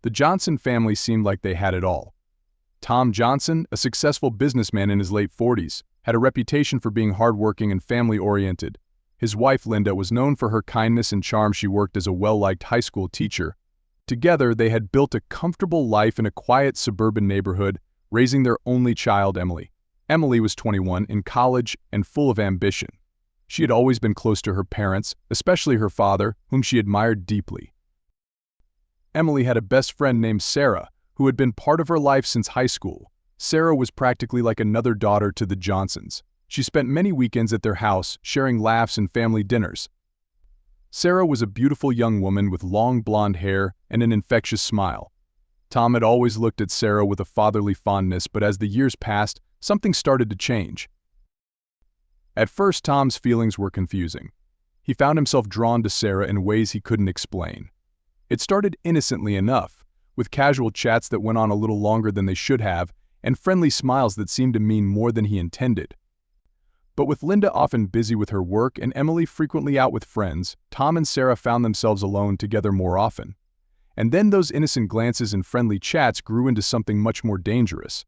The Johnson family seemed like they had it all. Tom Johnson, a successful businessman in his late 40s, had a reputation for being hardworking and family-oriented. His wife, Linda, was known for her kindness and charm. She worked as a well-liked high school teacher. Together, they had built a comfortable life in a quiet suburban neighborhood, raising their only child, Emily. Emily was 21, in college, and full of ambition. She had always been close to her parents, especially her father, whom she admired deeply. Emily had a best friend named Sarah, who had been part of her life since high school. Sarah was practically like another daughter to the Johnsons. She spent many weekends at their house, sharing laughs and family dinners. Sarah was a beautiful young woman with long blonde hair and an infectious smile. Tom had always looked at Sarah with a fatherly fondness, but as the years passed, something started to change. At first, Tom's feelings were confusing. He found himself drawn to Sarah in ways he couldn't explain. It started innocently enough, with casual chats that went on a little longer than they should have, and friendly smiles that seemed to mean more than he intended. But with Linda often busy with her work and Emily frequently out with friends, Tom and Sarah found themselves alone together more often. And then those innocent glances and friendly chats grew into something much more dangerous.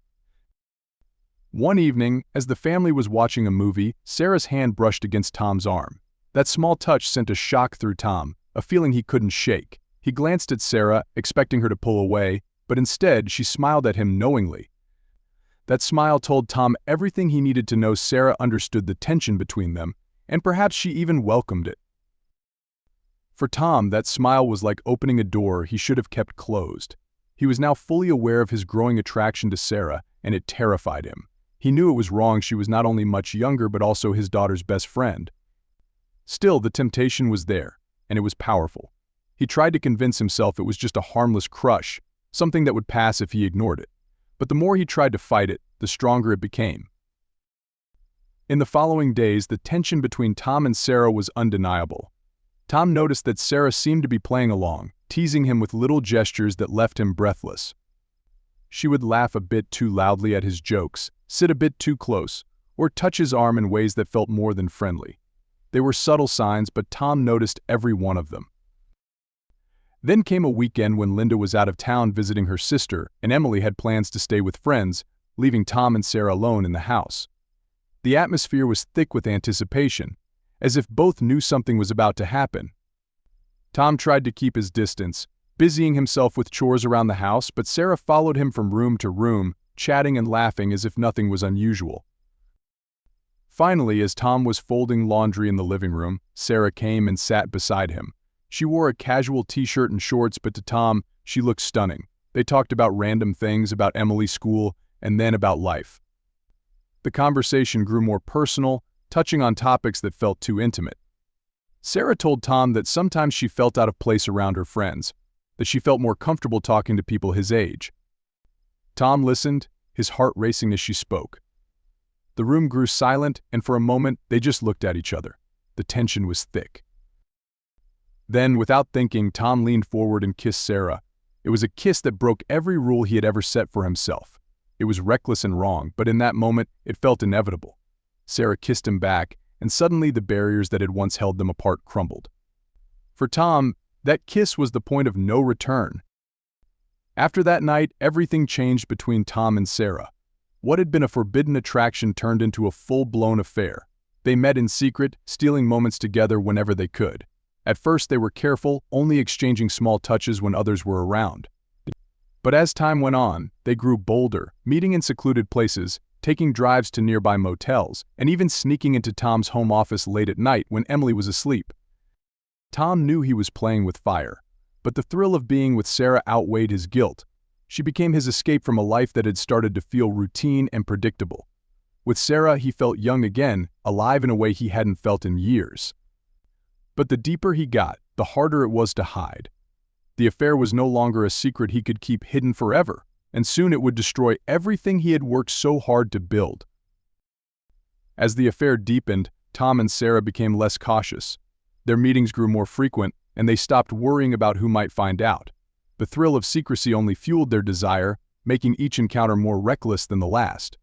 One evening, as the family was watching a movie, Sarah's hand brushed against Tom's arm. That small touch sent a shock through Tom, a feeling he couldn't shake. He glanced at Sarah, expecting her to pull away, but instead she smiled at him knowingly. That smile told Tom everything he needed to know. Sarah understood the tension between them, and perhaps she even welcomed it. For Tom, that smile was like opening a door he should have kept closed. He was now fully aware of his growing attraction to Sarah, and it terrified him. He knew it was wrong. She was not only much younger but also his daughter's best friend. Still, the temptation was there, and it was powerful. He tried to convince himself it was just a harmless crush, something that would pass if he ignored it. But the more he tried to fight it, the stronger it became. In the following days, the tension between Tom and Sarah was undeniable. Tom noticed that Sarah seemed to be playing along, teasing him with little gestures that left him breathless. She would laugh a bit too loudly at his jokes, sit a bit too close, or touch his arm in ways that felt more than friendly. They were subtle signs, but Tom noticed every one of them. Then came a weekend when Linda was out of town visiting her sister, and Emily had plans to stay with friends, leaving Tom and Sarah alone in the house. The atmosphere was thick with anticipation, as if both knew something was about to happen. Tom tried to keep his distance, busying himself with chores around the house, but Sarah followed him from room to room, chatting and laughing as if nothing was unusual. Finally, as Tom was folding laundry in the living room, Sarah came and sat beside him. She wore a casual t-shirt and shorts, but to Tom, she looked stunning. They talked about random things, about Emily's school, and then about life. The conversation grew more personal, touching on topics that felt too intimate. Sarah told Tom that sometimes she felt out of place around her friends, that she felt more comfortable talking to people his age. Tom listened, his heart racing as she spoke. The room grew silent, and for a moment, they just looked at each other. The tension was thick. Then, without thinking, Tom leaned forward and kissed Sarah. It was a kiss that broke every rule he had ever set for himself. It was reckless and wrong, but in that moment, it felt inevitable. Sarah kissed him back, and suddenly the barriers that had once held them apart crumbled. For Tom, that kiss was the point of no return. After that night, everything changed between Tom and Sarah. What had been a forbidden attraction turned into a full-blown affair. They met in secret, stealing moments together whenever they could. At first they were careful, only exchanging small touches when others were around. But as time went on, they grew bolder, meeting in secluded places, taking drives to nearby motels, and even sneaking into Tom's home office late at night when Emily was asleep. Tom knew he was playing with fire, but the thrill of being with Sarah outweighed his guilt. She became his escape from a life that had started to feel routine and predictable. With Sarah, he felt young again, alive in a way he hadn't felt in years. But the deeper he got, the harder it was to hide. The affair was no longer a secret he could keep hidden forever, and soon it would destroy everything he had worked so hard to build. As the affair deepened, Tom and Sarah became less cautious. Their meetings grew more frequent, and they stopped worrying about who might find out. The thrill of secrecy only fueled their desire, making each encounter more reckless than the last.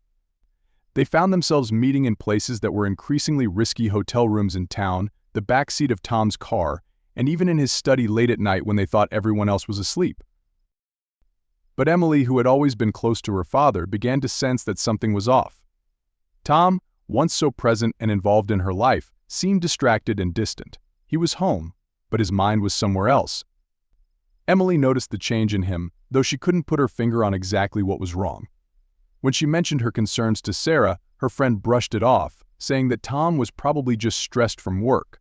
They found themselves meeting in places that were increasingly risky: hotel rooms in town, the backseat of Tom's car, and even in his study late at night when they thought everyone else was asleep. But Emily, who had always been close to her father, began to sense that something was off. Tom, once so present and involved in her life, seemed distracted and distant. He was home, but his mind was somewhere else. Emily noticed the change in him, though she couldn't put her finger on exactly what was wrong. When she mentioned her concerns to Sarah, her friend brushed it off, saying that Tom was probably just stressed from work.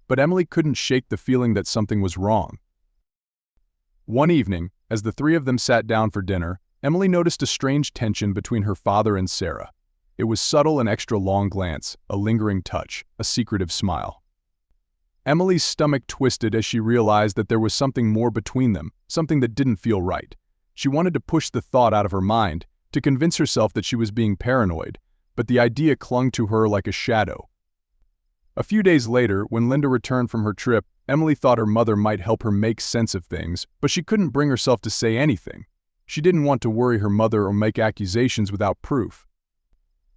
But Emily couldn't shake the feeling that something was wrong. One evening, as the three of them sat down for dinner, Emily noticed a strange tension between her father and Sarah. It was subtle, an extra long glance, a lingering touch, a secretive smile. Emily's stomach twisted as she realized that there was something more between them, something that didn't feel right. She wanted to push the thought out of her mind, to convince herself that she was being paranoid, but the idea clung to her like a shadow. A few days later, when Linda returned from her trip, Emily thought her mother might help her make sense of things, but she couldn't bring herself to say anything. She didn't want to worry her mother or make accusations without proof.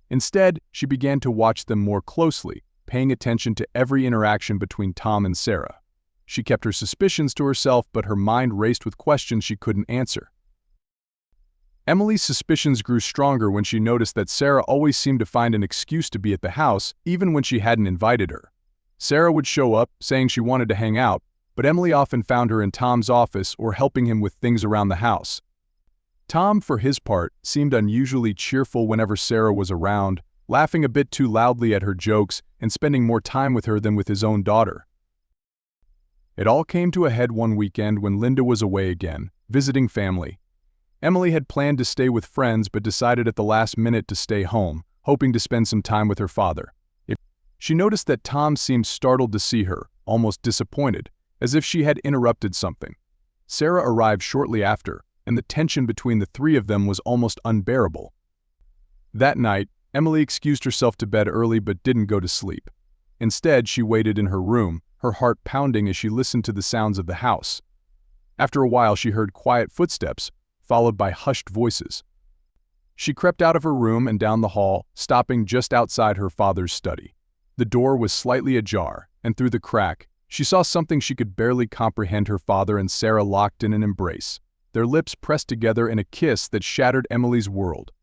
Instead, she began to watch them more closely, paying attention to every interaction between Tom and Sarah. She kept her suspicions to herself, but her mind raced with questions she couldn't answer. Emily's suspicions grew stronger when she noticed that Sarah always seemed to find an excuse to be at the house, even when she hadn't invited her. Sarah would show up, saying she wanted to hang out, but Emily often found her in Tom's office or helping him with things around the house. Tom, for his part, seemed unusually cheerful whenever Sarah was around, laughing a bit too loudly at her jokes and spending more time with her than with his own daughter. It all came to a head one weekend when Linda was away again, visiting family. Emily had planned to stay with friends but decided at the last minute to stay home, hoping to spend some time with her father. She noticed that Tom seemed startled to see her, almost disappointed, as if she had interrupted something. Sarah arrived shortly after, and the tension between the three of them was almost unbearable. That night, Emily excused herself to bed early but didn't go to sleep. Instead, she waited in her room, her heart pounding as she listened to the sounds of the house. After a while, she heard quiet footsteps, followed by hushed voices. She crept out of her room and down the hall, stopping just outside her father's study. The door was slightly ajar, and through the crack, she saw something she could barely comprehend: her father and Sarah locked in an embrace, their lips pressed together in a kiss that shattered Emily's world.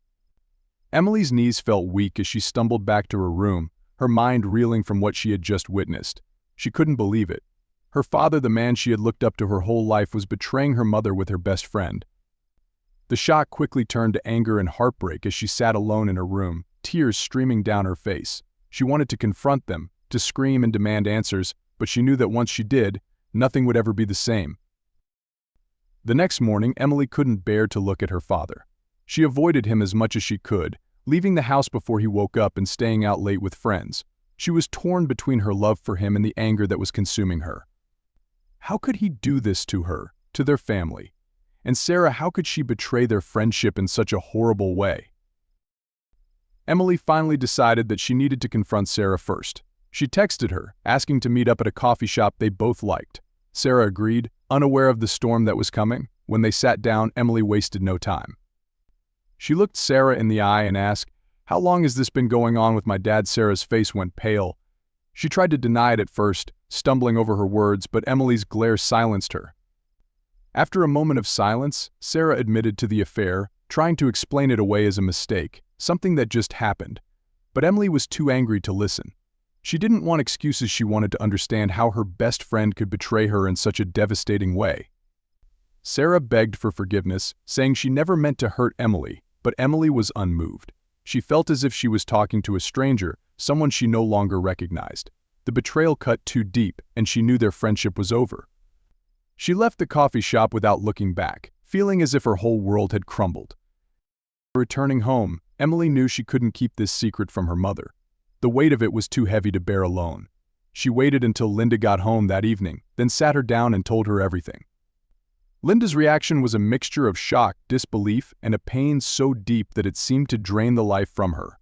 Emily's knees felt weak as she stumbled back to her room, her mind reeling from what she had just witnessed. She couldn't believe it. Her father, the man she had looked up to her whole life, was betraying her mother with her best friend. The shock quickly turned to anger and heartbreak as she sat alone in her room, tears streaming down her face. She wanted to confront them, to scream and demand answers, but she knew that once she did, nothing would ever be the same. The next morning, Emily couldn't bear to look at her father. She avoided him as much as she could, leaving the house before he woke up and staying out late with friends. She was torn between her love for him and the anger that was consuming her. How could he do this to her, to their family? And Sarah, how could she betray their friendship in such a horrible way? Emily finally decided that she needed to confront Sarah first. She texted her, asking to meet up at a coffee shop they both liked. Sarah agreed, unaware of the storm that was coming. When they sat down, Emily wasted no time. She looked Sarah in the eye and asked, "How long has this been going on with my dad?" Sarah's face went pale. She tried to deny it at first, stumbling over her words, but Emily's glare silenced her. After a moment of silence, Sarah admitted to the affair, trying to explain it away as a mistake, something that just happened. But Emily was too angry to listen. She didn't want excuses. She wanted to understand how her best friend could betray her in such a devastating way. Sarah begged for forgiveness, saying she never meant to hurt Emily, but Emily was unmoved. She felt as if she was talking to a stranger, someone she no longer recognized. The betrayal cut too deep, and she knew their friendship was over. She left the coffee shop without looking back, feeling as if her whole world had crumbled. Returning home, Emily knew she couldn't keep this secret from her mother. The weight of it was too heavy to bear alone. She waited until Linda got home that evening, then sat her down and told her everything. Linda's reaction was a mixture of shock, disbelief, and a pain so deep that it seemed to drain the life from her.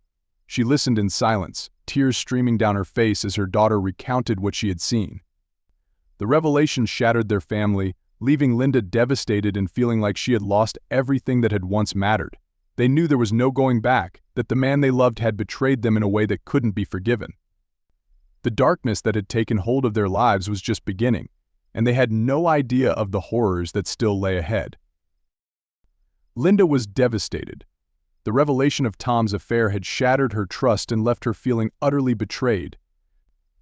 She listened in silence, tears streaming down her face as her daughter recounted what she had seen. The revelation shattered their family, leaving Linda devastated and feeling like she had lost everything that had once mattered. They knew there was no going back, that the man they loved had betrayed them in a way that couldn't be forgiven. The darkness that had taken hold of their lives was just beginning, and they had no idea of the horrors that still lay ahead. Linda was devastated. The revelation of Tom's affair had shattered her trust and left her feeling utterly betrayed.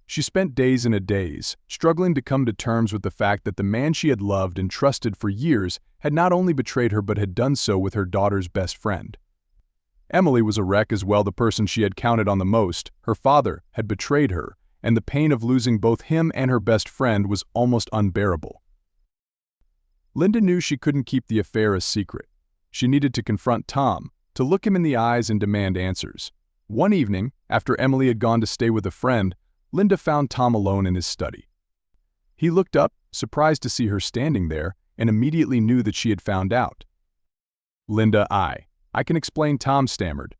She spent days in a daze, struggling to come to terms with the fact that the man she had loved and trusted for years had not only betrayed her but had done so with her daughter's best friend. Emily was a wreck as well. The person she had counted on the most, her father, had betrayed her, and the pain of losing both him and her best friend was almost unbearable. Linda knew she couldn't keep the affair a secret. She needed to confront Tom, to look him in the eyes and demand answers. One evening, after Emily had gone to stay with a friend, Linda found Tom alone in his study. He looked up, surprised to see her standing there, and immediately knew that she had found out. "Linda, I can explain," Tom stammered.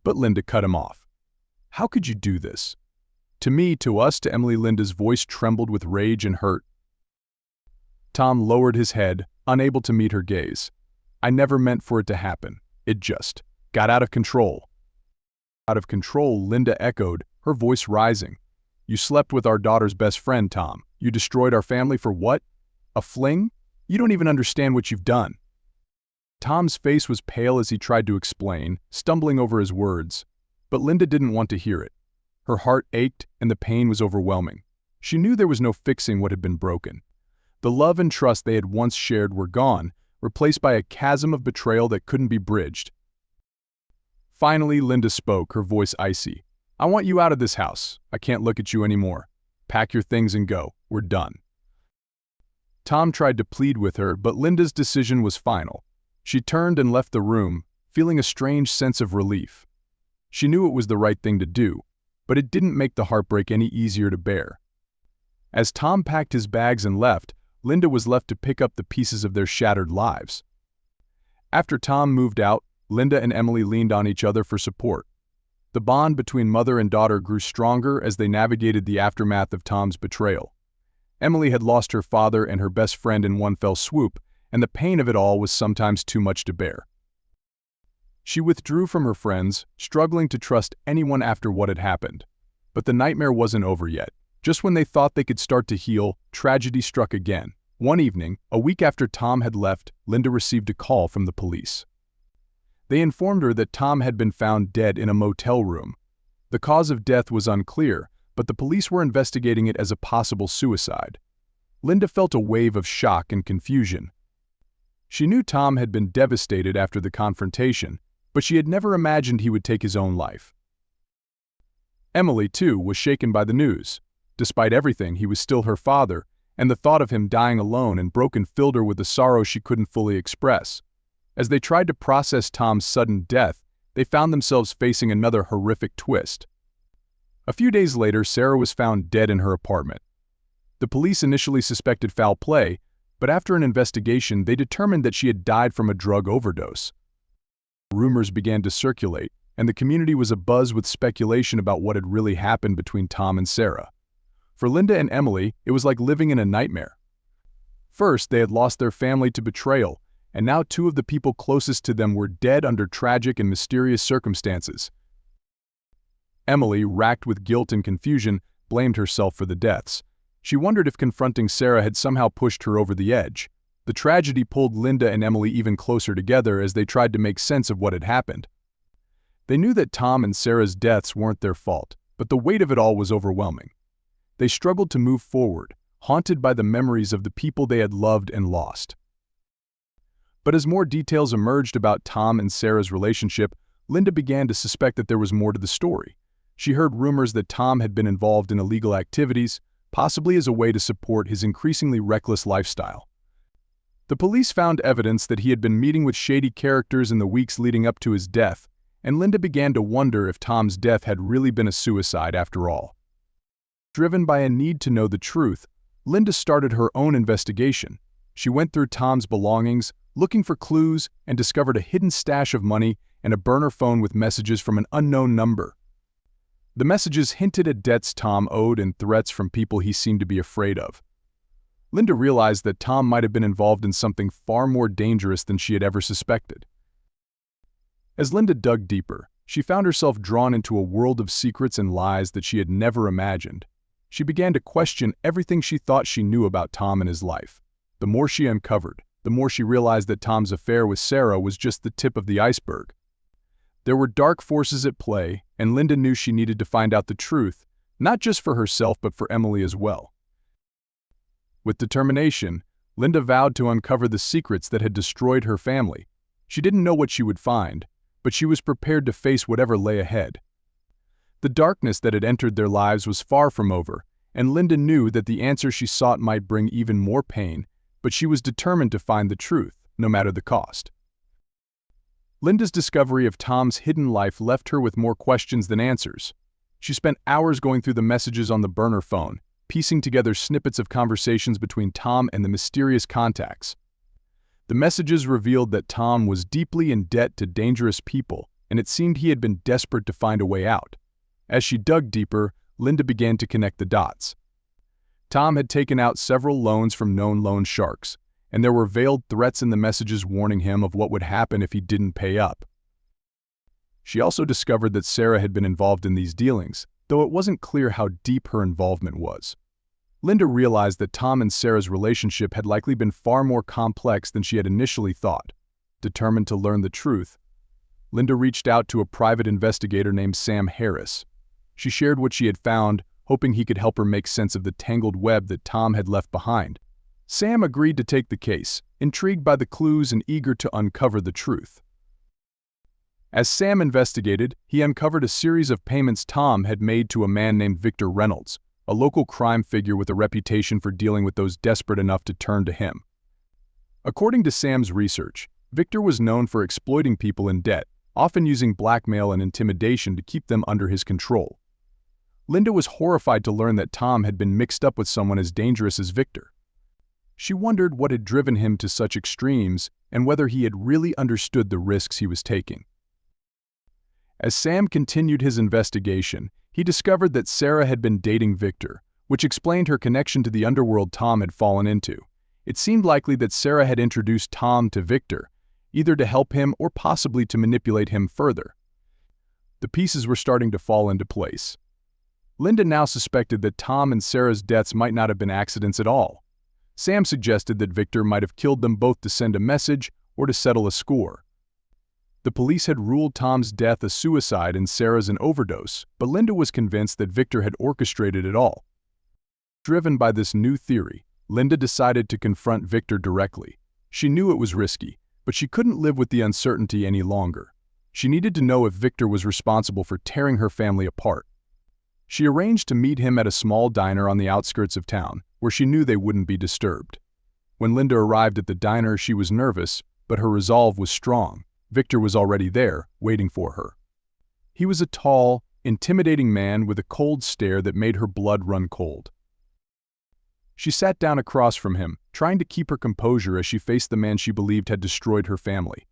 But Linda cut him off. "How could you do this? To me, to us, to Emily." Linda's voice trembled with rage and hurt. Tom lowered his head, unable to meet her gaze. "I never meant for it to happen. It just got out of control." "Out of control," Linda echoed, her voice rising. "You slept with our daughter's best friend, Tom. You destroyed our family for what? A fling? You don't even understand what you've done." Tom's face was pale as he tried to explain, stumbling over his words. But Linda didn't want to hear it. Her heart ached and the pain was overwhelming. She knew there was no fixing what had been broken. The love and trust they had once shared were gone, replaced by a chasm of betrayal that couldn't be bridged. Finally, Linda spoke, her voice icy. "I want you out of this house. I can't look at you anymore. Pack your things and go. We're done." Tom tried to plead with her, but Linda's decision was final. She turned and left the room, feeling a strange sense of relief. She knew it was the right thing to do, but it didn't make the heartbreak any easier to bear. As Tom packed his bags and left, Linda was left to pick up the pieces of their shattered lives. After Tom moved out, Linda and Emily leaned on each other for support. The bond between mother and daughter grew stronger as they navigated the aftermath of Tom's betrayal. Emily had lost her father and her best friend in one fell swoop, and the pain of it all was sometimes too much to bear. She withdrew from her friends, struggling to trust anyone after what had happened. But the nightmare wasn't over yet. Just when they thought they could start to heal, tragedy struck again. One evening, a week after Tom had left, Linda received a call from the police. They informed her that Tom had been found dead in a motel room. The cause of death was unclear, but the police were investigating it as a possible suicide. Linda felt a wave of shock and confusion. She knew Tom had been devastated after the confrontation, but she had never imagined he would take his own life. Emily, too, was shaken by the news. Despite everything, he was still her father, and the thought of him dying alone and broken filled her with a sorrow she couldn't fully express. As they tried to process Tom's sudden death, they found themselves facing another horrific twist. A few days later, Sarah was found dead in her apartment. The police initially suspected foul play, but after an investigation, they determined that she had died from a drug overdose. Rumors began to circulate, and the community was abuzz with speculation about what had really happened between Tom and Sarah. For Linda and Emily, it was like living in a nightmare. First, they had lost their family to betrayal, and now two of the people closest to them were dead under tragic and mysterious circumstances. Emily, racked with guilt and confusion, blamed herself for the deaths. She wondered if confronting Sarah had somehow pushed her over the edge. The tragedy pulled Linda and Emily even closer together as they tried to make sense of what had happened. They knew that Tom and Sarah's deaths weren't their fault, but the weight of it all was overwhelming. They struggled to move forward, haunted by the memories of the people they had loved and lost. But as more details emerged about Tom and Sarah's relationship, Linda began to suspect that there was more to the story. She heard rumors that Tom had been involved in illegal activities, possibly as a way to support his increasingly reckless lifestyle. The police found evidence that he had been meeting with shady characters in the weeks leading up to his death, and Linda began to wonder if Tom's death had really been a suicide after all. Driven by a need to know the truth, Linda started her own investigation. She went through Tom's belongings, looking for clues, and discovered a hidden stash of money and a burner phone with messages from an unknown number. The messages hinted at debts Tom owed and threats from people he seemed to be afraid of. Linda realized that Tom might have been involved in something far more dangerous than she had ever suspected. As Linda dug deeper, she found herself drawn into a world of secrets and lies that she had never imagined. She began to question everything she thought she knew about Tom and his life. The more she uncovered, the the more she realized that Tom's affair with Sarah was just the tip of the iceberg. There were dark forces at play, and Linda knew she needed to find out the truth, not just for herself but for Emily as well. With determination, Linda vowed to uncover the secrets that had destroyed her family. She didn't know what she would find, but she was prepared to face whatever lay ahead. The darkness that had entered their lives was far from over, and Linda knew that the answer she sought might bring even more pain, but she was determined to find the truth, no matter the cost. Linda's discovery of Tom's hidden life left her with more questions than answers. She spent hours going through the messages on the burner phone, piecing together snippets of conversations between Tom and the mysterious contacts. The messages revealed that Tom was deeply in debt to dangerous people, and it seemed he had been desperate to find a way out. As she dug deeper, Linda began to connect the dots. Tom had taken out several loans from known loan sharks, and there were veiled threats in the messages warning him of what would happen if he didn't pay up. She also discovered that Sarah had been involved in these dealings, though it wasn't clear how deep her involvement was. Linda realized that Tom and Sarah's relationship had likely been far more complex than she had initially thought. Determined to learn the truth, Linda reached out to a private investigator named Sam Harris. She shared what she had found, hoping he could help her make sense of the tangled web that Tom had left behind. Sam agreed to take the case, intrigued by the clues and eager to uncover the truth. As Sam investigated, he uncovered a series of payments Tom had made to a man named Victor Reynolds, a local crime figure with a reputation for dealing with those desperate enough to turn to him. According to Sam's research, Victor was known for exploiting people in debt, often using blackmail and intimidation to keep them under his control. Linda was horrified to learn that Tom had been mixed up with someone as dangerous as Victor. She wondered what had driven him to such extremes and whether he had really understood the risks he was taking. As Sam continued his investigation, he discovered that Sarah had been dating Victor, which explained her connection to the underworld Tom had fallen into. It seemed likely that Sarah had introduced Tom to Victor, either to help him or possibly to manipulate him further. The pieces were starting to fall into place. Linda now suspected that Tom and Sarah's deaths might not have been accidents at all. Sam suggested that Victor might have killed them both to send a message or to settle a score. The police had ruled Tom's death a suicide and Sarah's an overdose, but Linda was convinced that Victor had orchestrated it all. Driven by this new theory, Linda decided to confront Victor directly. She knew it was risky, but she couldn't live with the uncertainty any longer. She needed to know if Victor was responsible for tearing her family apart. She arranged to meet him at a small diner on the outskirts of town, where she knew they wouldn't be disturbed. When Linda arrived at the diner, she was nervous, but her resolve was strong. Victor was already there, waiting for her. He was a tall, intimidating man with a cold stare that made her blood run cold. She sat down across from him, trying to keep her composure as she faced the man she believed had destroyed her family.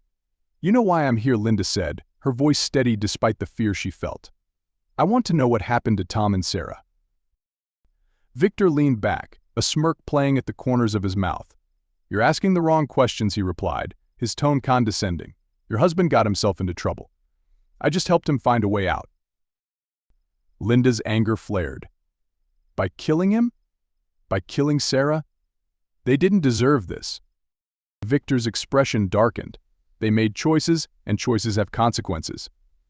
"You know why I'm here," Linda said, her voice steady despite the fear she felt. "I want to know what happened to Tom and Sarah." Victor leaned back, a smirk playing at the corners of his mouth. "You're asking the wrong questions," he replied, his tone condescending. "Your husband got himself into trouble. I just helped him find a way out." Linda's anger flared. By killing him? By killing Sarah? They didn't deserve this. Victor's expression darkened. They made choices, and choices have consequences.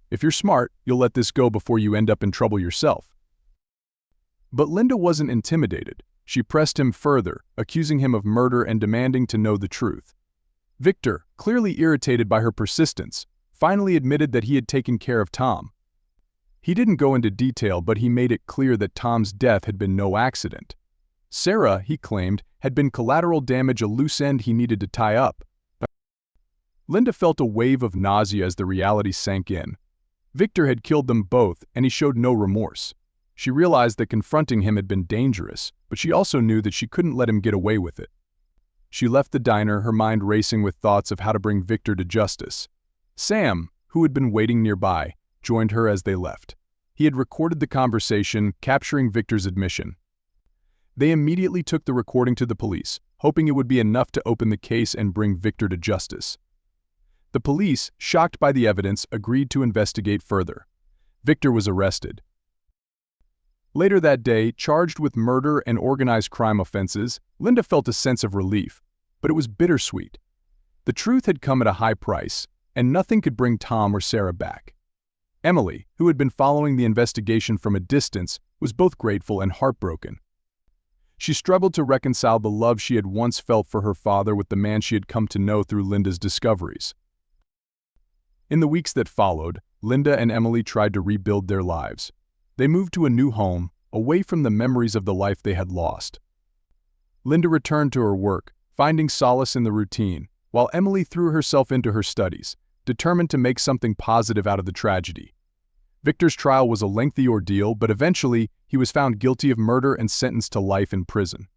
If you're smart, you'll let this go before you end up in trouble yourself. But Linda wasn't intimidated. She pressed him further, accusing him of murder and demanding to know the truth. Victor, clearly irritated by her persistence, finally admitted that he had taken care of Tom. He didn't go into detail, but he made it clear that Tom's death had been no accident. Sarah, he claimed, had been collateral damage, a loose end he needed to tie up. Linda felt a wave of nausea as the reality sank in. Victor had killed them both, and he showed no remorse. She realized that confronting him had been dangerous, but she also knew that she couldn't let him get away with it. She left the diner, her mind racing with thoughts of how to bring Victor to justice. Sam, who had been waiting nearby, joined her as they left. He had recorded the conversation, capturing Victor's admission. They immediately took the recording to the police, hoping it would be enough to open the case and bring Victor to justice. The police, shocked by the evidence, agreed to investigate further. Victor was arrested. Later that day, charged with murder and organized crime offenses, Linda felt a sense of relief, but it was bittersweet. The truth had come at a high price, and nothing could bring Tom or Sarah back. Emily, who had been following the investigation from a distance, was both grateful and heartbroken. She struggled to reconcile the love she had once felt for her father with the man she had come to know through Linda's discoveries. In the weeks that followed, Linda and Emily tried to rebuild their lives. They moved to a new home, away from the memories of the life they had lost. Linda returned to her work, finding solace in the routine, while Emily threw herself into her studies, determined to make something positive out of the tragedy. Victor's trial was a lengthy ordeal, but eventually he was found guilty of murder and sentenced to life in prison.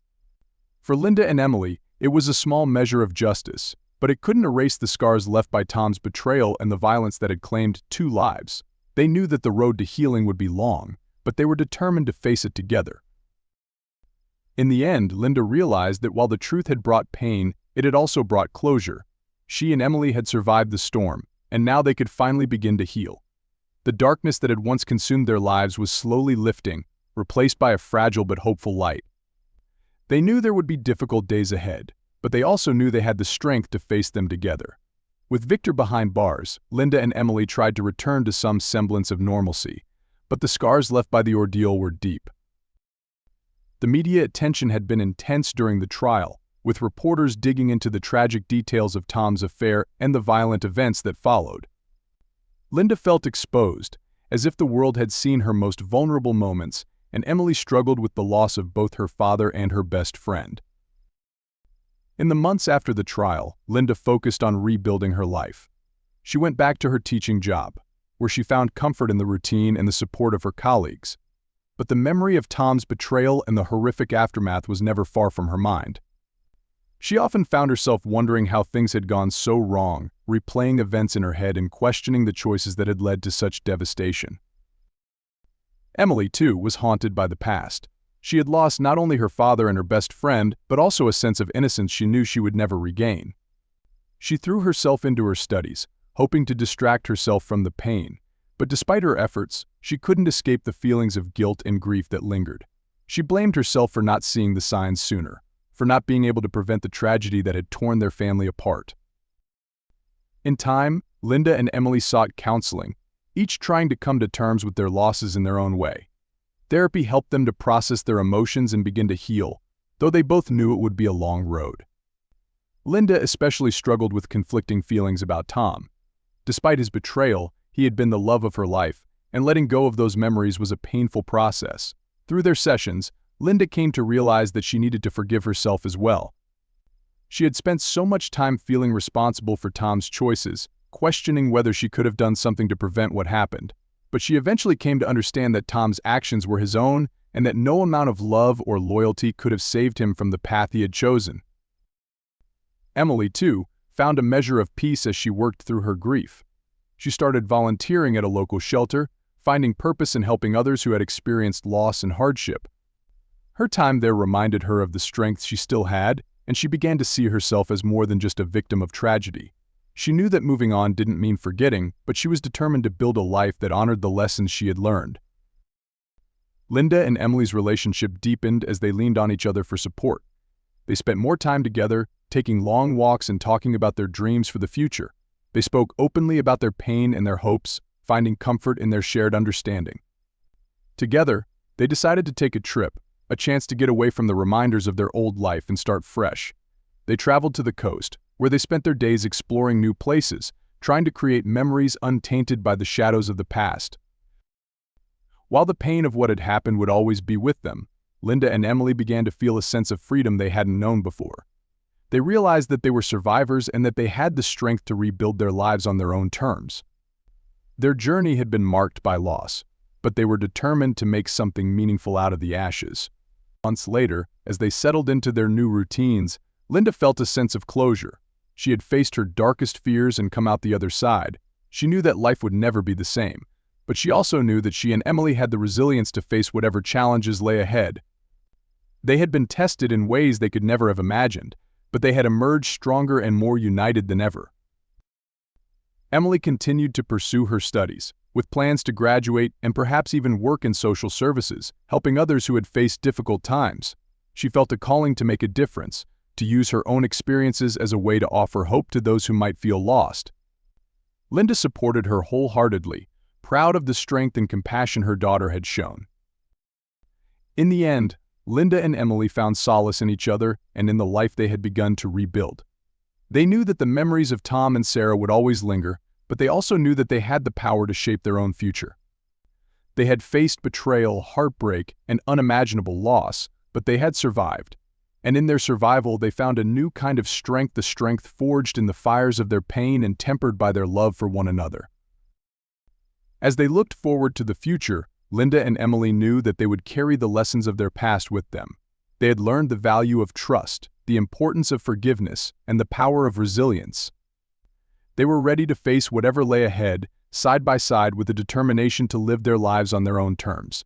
For Linda and Emily, it was a small measure of justice, but it couldn't erase the scars left by Tom's betrayal and the violence that had claimed 2 lives. They knew that the road to healing would be long, but they were determined to face it together. In the end, Linda realized that while the truth had brought pain, it had also brought closure. She and Emily had survived the storm, and now they could finally begin to heal. The darkness that had once consumed their lives was slowly lifting, replaced by a fragile but hopeful light. They knew there would be difficult days ahead, but they also knew they had the strength to face them together. With Victor behind bars, Linda and Emily tried to return to some semblance of normalcy, but the scars left by the ordeal were deep. The media attention had been intense during the trial, with reporters digging into the tragic details of Tom's affair and the violent events that followed. Linda felt exposed, as if the world had seen her most vulnerable moments, and Emily struggled with the loss of both her father and her best friend. In the months after the trial, Linda focused on rebuilding her life. She went back to her teaching job, where she found comfort in the routine and the support of her colleagues. But the memory of Tom's betrayal and the horrific aftermath was never far from her mind. She often found herself wondering how things had gone so wrong, replaying events in her head and questioning the choices that had led to such devastation. Emily, too, was haunted by the past. She had lost not only her father and her best friend, but also a sense of innocence she knew she would never regain. She threw herself into her studies, hoping to distract herself from the pain, but despite her efforts, she couldn't escape the feelings of guilt and grief that lingered. She blamed herself for not seeing the signs sooner, for not being able to prevent the tragedy that had torn their family apart. In time, Linda and Emily sought counseling, each trying to come to terms with their losses in their own way. Therapy helped them to process their emotions and begin to heal, though they both knew it would be a long road. Linda especially struggled with conflicting feelings about Tom. Despite his betrayal, he had been the love of her life, and letting go of those memories was a painful process. Through their sessions, Linda came to realize that she needed to forgive herself as well. She had spent so much time feeling responsible for Tom's choices, questioning whether she could have done something to prevent what happened. But she eventually came to understand that Tom's actions were his own, and that no amount of love or loyalty could have saved him from the path he had chosen. Emily, too, found a measure of peace as she worked through her grief. She started volunteering at a local shelter, finding purpose in helping others who had experienced loss and hardship. Her time there reminded her of the strength she still had, and she began to see herself as more than just a victim of tragedy. She knew that moving on didn't mean forgetting, but she was determined to build a life that honored the lessons she had learned. Linda and Emily's relationship deepened as they leaned on each other for support. They spent more time together, taking long walks and talking about their dreams for the future. They spoke openly about their pain and their hopes, finding comfort in their shared understanding. Together, they decided to take a trip, a chance to get away from the reminders of their old life and start fresh. They traveled to the coast, where they spent their days exploring new places, trying to create memories untainted by the shadows of the past. While the pain of what had happened would always be with them, Linda and Emily began to feel a sense of freedom they hadn't known before. They realized that they were survivors and that they had the strength to rebuild their lives on their own terms. Their journey had been marked by loss, but they were determined to make something meaningful out of the ashes. Months later, as they settled into their new routines, Linda felt a sense of closure. She had faced her darkest fears and come out the other side. She knew that life would never be the same, but she also knew that she and Emily had the resilience to face whatever challenges lay ahead. They had been tested in ways they could never have imagined, but they had emerged stronger and more united than ever. Emily continued to pursue her studies, with plans to graduate and perhaps even work in social services, helping others who had faced difficult times. She felt a calling to make a difference, to use her own experiences as a way to offer hope to those who might feel lost. Linda supported her wholeheartedly, proud of the strength and compassion her daughter had shown. In the end, Linda and Emily found solace in each other and in the life they had begun to rebuild. They knew that the memories of Tom and Sarah would always linger, but they also knew that they had the power to shape their own future. They had faced betrayal, heartbreak, and unimaginable loss, but they had survived. And in their survival, they found a new kind of strength, the strength forged in the fires of their pain and tempered by their love for one another. As they looked forward to the future, Linda and Emily knew that they would carry the lessons of their past with them. They had learned the value of trust, the importance of forgiveness, and the power of resilience. They were ready to face whatever lay ahead, side by side with the determination to live their lives on their own terms.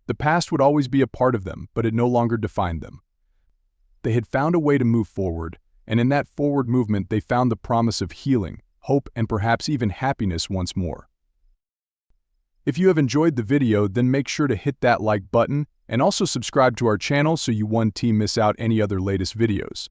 The past would always be a part of them, but it no longer defined them. They had found a way to move forward, and in that forward movement they found the promise of healing, hope, and perhaps even happiness once more. If you have enjoyed the video, then make sure to hit that like button and also subscribe to our channel so you won't miss out any other latest videos.